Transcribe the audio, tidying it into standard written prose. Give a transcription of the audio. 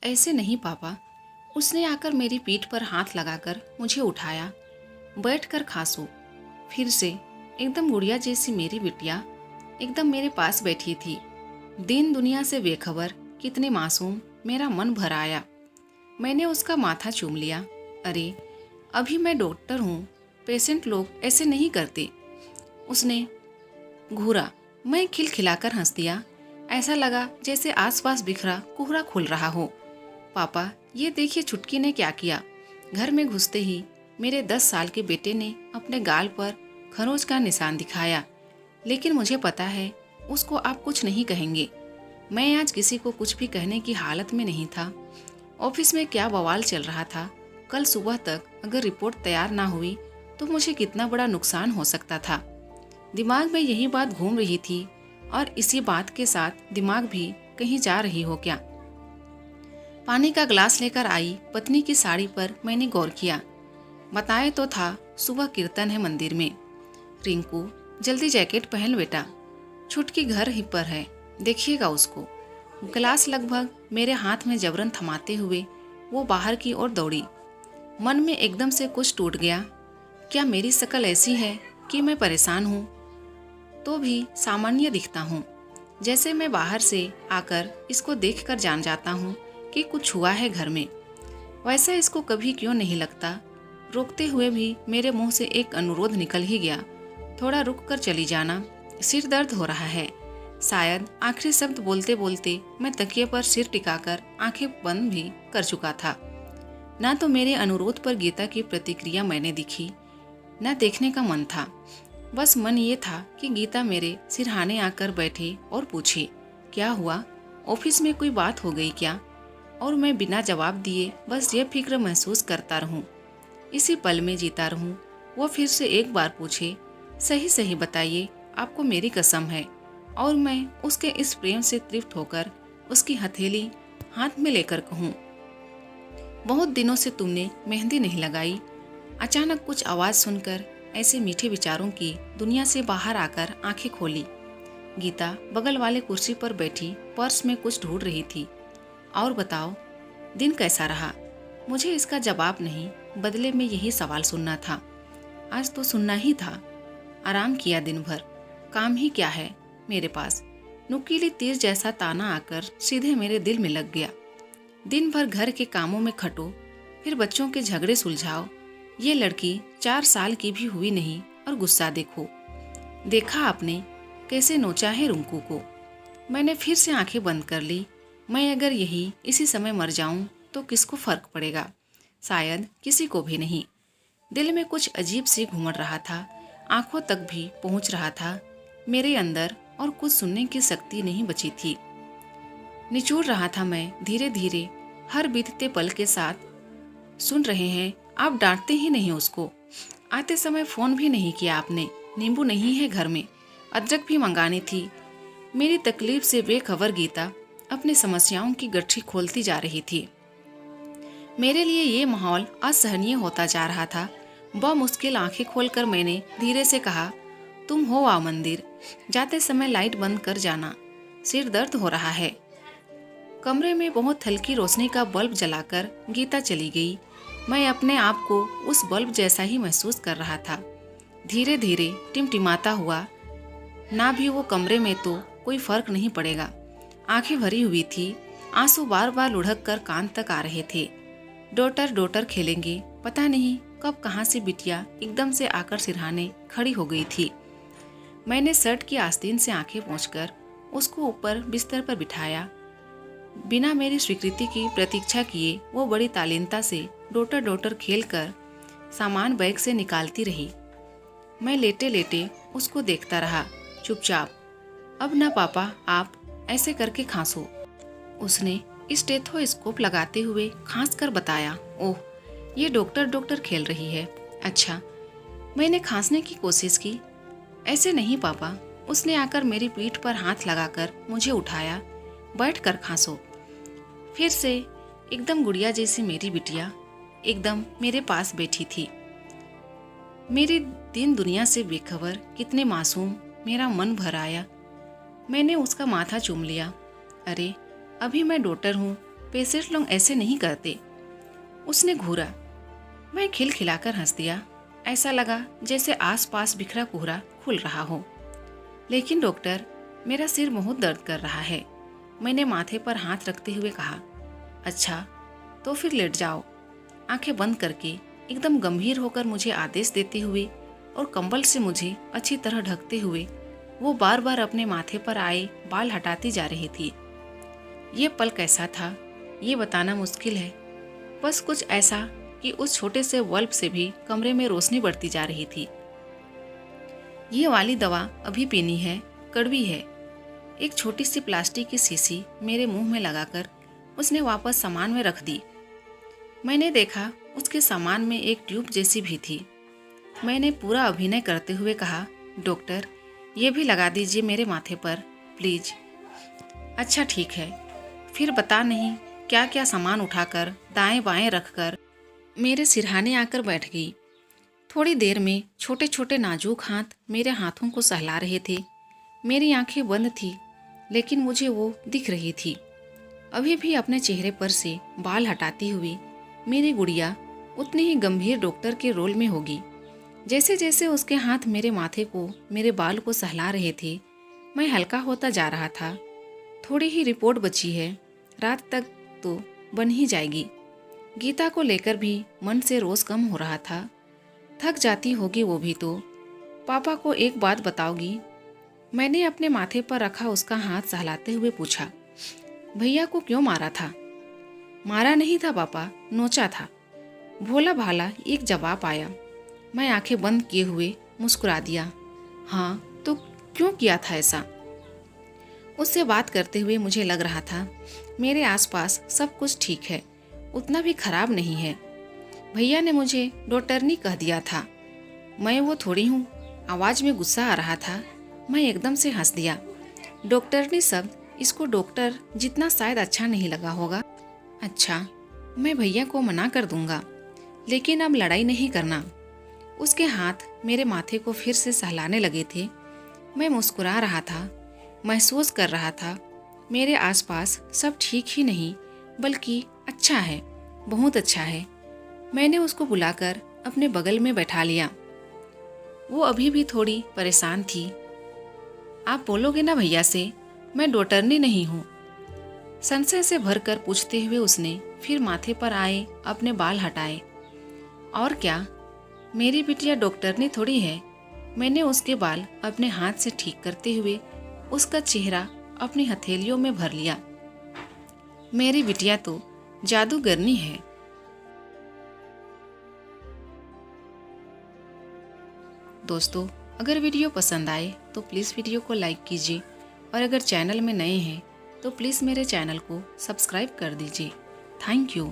ऐसे नहीं पापा। उसने आकर मेरी पीठ पर हाथ लगाकर मुझे उठाया। बैठकर खांसू। फिर से एकदम गुड़िया जैसी मेरी बिटिया एकदम मेरे पास बैठी थी। दिन दुनिया से बेखबर, कितने मासूम, मेरा मन भर आया। मैंने उसका माथा चूम लिया। अरे अभी मैं डॉक्टर हूँ, पेशेंट लोग ऐसे नहीं करते। उसने घूरा। मैं खिलखिलाकर हंस दिया। ऐसा लगा जैसे आसपास बिखरा कोहरा खुल रहा हो। पापा, ये देखिए छुटकी ने क्या किया। घर में घुसते ही मेरे 10 साल के बेटे ने अपने गाल पर खरोंच का निशान दिखाया। लेकिन मुझे पता है उसको आप कुछ नहीं कहेंगे। मैं आज किसी को कुछ भी कहने की हालत में नहीं था। ऑफिस में क्या बवाल चल रहा था। कल सुबह तक अगर रिपोर्ट तैयार ना हुई तो मुझे कितना बड़ा नुकसान हो सकता था। दिमाग में यही बात घूम रही थी और इसी बात के साथ दिमाग भी कहीं जा रही हो क्या। पानी का ग्लास लेकर आई पत्नी की साड़ी पर मैंने गौर किया। बताए तो था सुबह कीर्तन है मंदिर में। रिंकू, जल्दी जैकेट पहन बेटा, छुटकी घर ही पर है, देखिएगा उसको। गिलास लगभग मेरे हाथ में जबरन थमाते हुए वो बाहर की ओर दौड़ी। मन में एकदम से कुछ टूट गया। क्या मेरी शक्ल ऐसी है कि मैं परेशान हूँ तो भी सामान्य दिखता हूँ? जैसे मैं बाहर से आकर इसको देखकर जान जाता हूँ कि कुछ हुआ है घर में। वैसा इसको कभी क्यों नहीं लगता। रोकते हुए भी मेरे मुंह से एक अनुरोध निकल ही गया, थोड़ा रुक कर चली जाना, सिर दर्द हो रहा है। शायद आखिरी शब्द बोलते बोलते मैं तकिए पर सिर टिकाकर आंखें बंद भी कर चुका था। ना तो मेरे अनुरोध पर गीता की प्रतिक्रिया मैंने दिखी, न देखने का मन था। बस मन ये था कि गीता मेरे सिरहाने आकर बैठे और पूछे, क्या हुआ, ऑफिस में कोई बात हो गई क्या? और मैं बिना जवाब दिए बस ये फिक्र महसूस करता रहूं, इसी पल में जीता रहूं। वो फिर से एक बार पूछे, सही सही बताइए, आपको मेरी कसम है। और मैं उसके इस प्रेम से तृप्त होकर उसकी हथेली हाथ में लेकर कहूँ, बहुत दिनों से तुमने मेहंदी नहीं लगाई। अचानक कुछ आवाज सुनकर ऐसे मीठे विचारों की दुनिया से बाहर आकर आंखें खोली। गीता बगल वाले कुर्सी पर बैठी पर्स में कुछ ढूंढ रही थी। और बताओ, दिन कैसा रहा? मुझे इसका जवाब नहीं, बदले में यही सवाल सुनना था। आज तो सुनना ही था। आराम किया दिन भर? काम ही क्या है मेरे पास? नुकीली तीर जैसा ताना आकर सीधे मेरे दिल में लग गया। दिन भर घर के कामों में खटो, फिर बच्चों के झगड़े सुलझाओ। ये लड़की 4 साल की भी हुई नहीं और गुस्सा देखो। देखा आपने कैसे नोचा है रुंकू को। मैंने फिर से आंखें बंद कर ली। मैं अगर यही इसी समय मर जाऊं तो किसको फर्क पड़ेगा? शायद किसी को भी नहीं। दिल में कुछ अजीब सी घुमड़ रहा था, आंखों तक भी पहुंच रहा था मेरे अंदर, और कुछ सुनने की शक्ति नहीं बची थी। निचोड़ रहा था मैं धीरे धीरे, हर बीतते पल के साथ। सुन रहे हैं, आप डांटते ही नहीं उसको। आते समय फोन भी नहीं किया आपने। नींबू नहीं है घर में, अदरक भी मंगानी थी। मेरी तकलीफ से बेखबर गीता अपनी समस्याओं की गठरी खोलती जा रही थी। मेरे लिए ये माहौल असहनीय होता जा रहा था। मुश्किल आंखें खोलकर मैंने धीरे से कहा, तुम हो आओ मंदिर, जाते समय लाइट बंद कर जाना, सिर दर्द हो रहा है। कमरे में बहुत हल्की रोशनी का बल्ब जलाकर गीता चली गई। मैं अपने आप को उस बल्ब जैसा ही महसूस कर रहा था, धीरे धीरे टिमटिमाता हुआ। ना भी वो कमरे में तो कोई फर्क नहीं पड़ेगा। आंखें भरी हुई थी, आंसू बार बार लुढ़क कर कान तक आ रहे थे। डॉटर डॉटर खेलेंगे, पता नहीं कब कहाँ से बिटिया एकदम से आकर सिरहाने खड़ी हो गई थी। मैंने शर्ट की आस्तीन से आंखें पोंछकर उसको ऊपर बिस्तर पर बिठाया। बिना मेरी स्वीकृति की प्रतीक्षा किए वो बड़ी तालीनता से डॉटर डॉटर खेलकर सामान बैग से निकालती रही। मैं लेटे लेटे उसको देखता रहा, चुपचाप। अब ना पापा, आप ऐसे करके खांसो। उसने स्टेथोस्कोप लगाते हुए खांस कर बताया, ओह, ये डॉक्टर डॉक्टर खेल रही है। अच्छा। मैंने खांसने की कोशिश की। ऐसे नहीं पापा। उसने आकर मेरी पीठ पर हाथ लगाकर मुझे उठाया। बैठ कर खांसो। फिर से एकदम गुड़िया जैसी मेरी बिटिया एकदम मेरे पास बैठी थी। मेरी दिन दुनिया से बेखबर, कितने मासूम, मेरा मन भर आया। मैंने उसका माथा चूम लिया। अरे अभी मैं डॉक्टर हूँ, पेशेंट लोग ऐसे नहीं करते। उसने घूरा। मैं खिलखिलाकर हंस दिया। ऐसा लगा जैसे आसपास बिखरा कोहरा खुल रहा हो। लेकिन डॉक्टर, मेरा सिर बहुत दर्द कर रहा है। मैंने माथे पर हाथ रखते हुए कहा। अच्छा, तो फिर लेट जाओ। आंखें बंद करके एकदम गंभीर होकर मुझे आदेश देते हुए और कंबल से मुझे अच्छी तरह ढकते हुए वो बार बार अपने माथे पर आए बाल हटाती जा रही थी। ये पल कैसा था ये बताना मुश्किल है। बस कुछ ऐसा कि उस छोटे से बल्ब से भी कमरे में रोशनी बढ़ती जा रही थी। ये वाली दवा अभी पीनी है, कड़वी है। एक छोटी सी प्लास्टिक की शीशी मेरे मुंह में लगाकर उसने वापस सामान में रख दी। मैंने देखा उसके सामान में एक ट्यूब जैसी भी थी। मैंने पूरा अभिनय करते हुए कहा, डॉक्टर, ये भी लगा दीजिए मेरे माथे पर प्लीज। अच्छा ठीक है। फिर बता नहीं क्या क्या सामान उठाकर दाएं बाएं रखकर मेरे सिरहाने आकर बैठ गई। थोड़ी देर में छोटे छोटे नाजुक हाथ मेरे हाथों को सहला रहे थे। मेरी आंखें बंद थी लेकिन मुझे वो दिख रही थी। अभी भी अपने चेहरे पर से बाल हटाती हुई मेरी गुड़िया उतनी ही गंभीर डॉक्टर के रोल में होगी। जैसे जैसे उसके हाथ मेरे माथे को, मेरे बाल को सहला रहे थे, मैं हल्का होता जा रहा था। थोड़ी ही रिपोर्ट बची है, रात तक तो बन ही जाएगी। गीता को लेकर भी मन से रोज कम हो रहा था। थक जाती होगी वो भी तो। पापा को एक बात बताओगी? मैंने अपने माथे पर रखा उसका हाथ सहलाते हुए पूछा। भैया को क्यों मारा था? मारा नहीं था पापा, नोचा था। भोला भाला एक जवाब आया। मैं आंखें बंद किए हुए मुस्कुरा दिया। हाँ तो क्यों किया था ऐसा? उससे बात करते हुए मुझे लग रहा था मेरे आसपास सब कुछ ठीक है, उतना भी खराब नहीं है। भैया ने मुझे डॉक्टरनी कह दिया था। मैं वो थोड़ी हूँ। आवाज़ में गुस्सा आ रहा था। मैं एकदम से हंस दिया। डॉक्टरनी शब्द इसको डॉक्टर जितना शायद अच्छा नहीं लगा होगा। अच्छा, मैं भैया को मना कर दूंगा, लेकिन अब लड़ाई नहीं करना। उसके हाथ मेरे माथे को फिर से सहलाने लगे थे। मैं मुस्कुरा रहा था, महसूस कर रहा था मेरे आसपास सब ठीक ही नहीं बल्कि अच्छा है, बहुत अच्छा है। मैंने उसको बुलाकर अपने बगल में बैठा लिया। वो अभी भी थोड़ी परेशान थी। आप बोलोगे ना भैया से मैं डॉक्टरनी नहीं हूँ? संशय से भरकर पूछते हुए उसने फिर माथे पर आए अपने बाल हटाए। और क्या, मेरी बिटिया डॉक्टरनी थोड़ी है। मैंने उसके बाल अपने हाथ से ठीक करते हुए उसका चेहरा अपनी हथेलियों में भर लिया। मेरी बिटिया तो जादूगरनी है। दोस्तों, अगर वीडियो पसंद आए तो प्लीज़ वीडियो को लाइक कीजिए और अगर चैनल में नए हैं तो प्लीज़ मेरे चैनल को सब्सक्राइब कर दीजिए। Thank you.